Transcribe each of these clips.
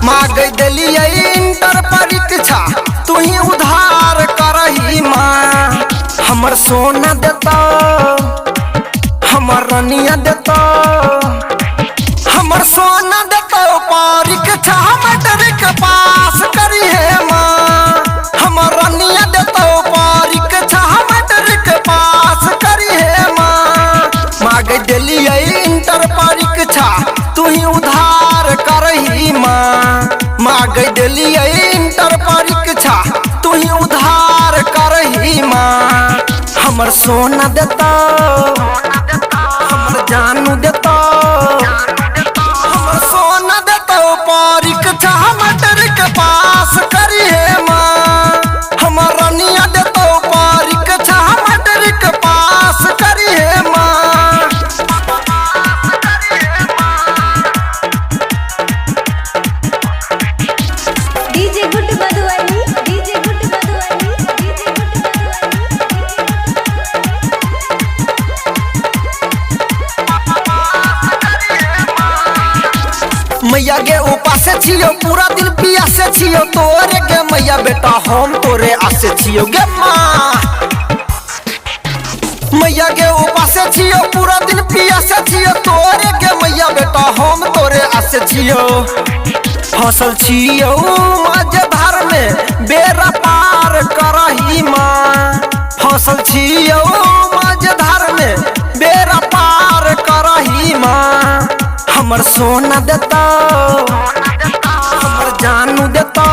मांग दिलियै इंटर परीक्षा तू ही उधार करही माँ। हमर सोना देता हमर रनिया देता हमर सोना देता परीक्षा मैट्रिक पास करी है माँ। हमर रनिया देता परीक्षा मैट्रिक पास करी है माँ। मांग दिलियै इंटर परीक्षा तू ही उधार करही माँ। मांग दिलियै इंटर परीक्षा तू ही उधार करही माँ। हमर सोना देता हमर जानू देता हमर सोना देता परीक्षा मैट्रिक पास करी है माँ। हमर रनिया देता परीक्षा मैट्रिक पास करी है माँ। DJ good Madhubani DJ good Madhubani DJ good मैया गे उपासे छियो पूरा दिन पियासे छियो तोरे गे मैया बेटा हम तोरे आसे छियो गे माँ। मैया गे उपासे छियो पूरा दिन पियासे छियो तोरे गे मैया बेटा हम तोरे आसे छियो। फसल छियो मझधार में बेरा पार करही माँ। फसल छियो मझधार में बेरा पार करही माँ। हमर सोना देता हमर जानू देता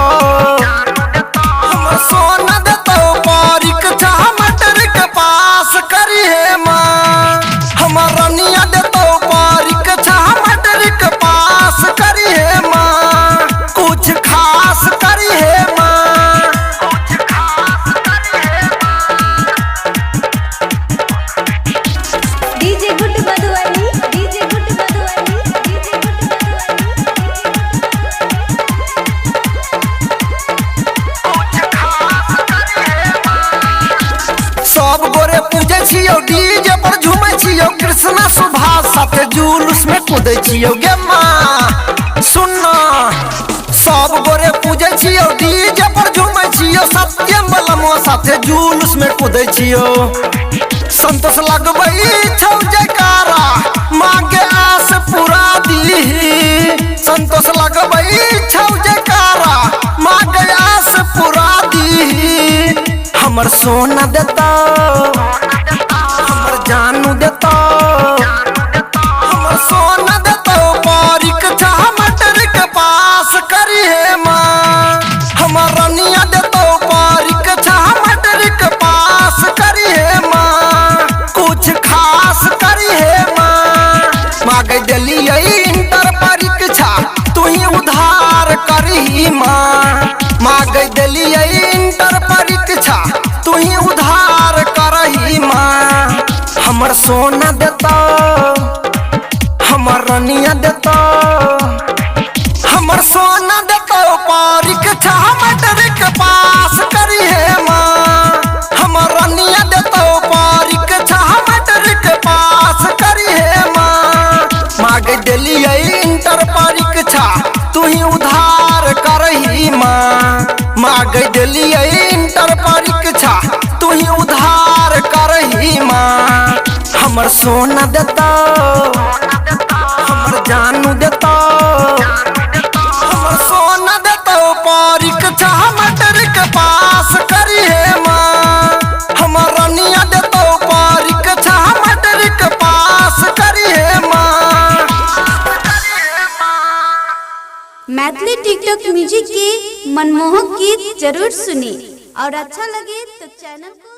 हमर सोना देता परीक्षा मैट्रिक पास करी है माँ। हमर रनिया देता परीक्षा मैट्रिक पास करी है माँ। कुछ खास करी है माँ। DJ good Madhubani DJ good Madhubani DJ good सब गोरे पूजे छियो डीजे पर झूमे छियो कृष्णा सुभाष साथे जुलूस में कूदे छियो गे माँ। सुनना सब गोरे पूजे छियो डीजे पर झूमे छियो सत्यम बलमो साथे जुलूस में कूदे छियो। संतोष लगबै छौ जयकारा मांगे आस पूरा दीही। संतोष लगबै छौ जयकारा मांगे आस पूरा दीही। हमर सोना देता हमर जानू देता हमर सोना देता परीक्षा मैट्रिक पास करी है माँ। हमर रनिया देता परीक्षा मैट्रिक पास करी है माँ। कुछ खास करी है माँ। मांग दिलियै इंटर परीक्षा तू ही उधार करही माँ। मांग दिलियै इंटर परीक्षा तू ही उधार करही माँ। हमर सोना देता हमर रनिया देता हमर सोना देता परीक्षा मैट्रिक पास करी है माँ। हमर रनिया देता परीक्षा मैट्रिक पास करी है माँ। मांग दिलियै इंटर परीक्षा तू ही उधार करही माँ। मांग दिलियै इंटर परीक्षा तू ही उधार करही माँ। हमर सोना देता हमर जानू देता हमर सोना देता परीक्षा मैट्रिक पास करी है माँ। हमर रनिया देता परीक्षा मैट्रिक पास करी है माँ। मैथिली टिकटॉक म्यूजिक के मनमोहक गीत जरूर सुने और अच्छा लगे तो चैनल को